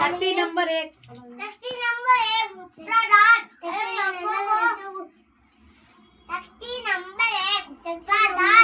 Shakti number 1 Shakti number 1 मुफ्रदात Shakti number 1 मुफ्रदात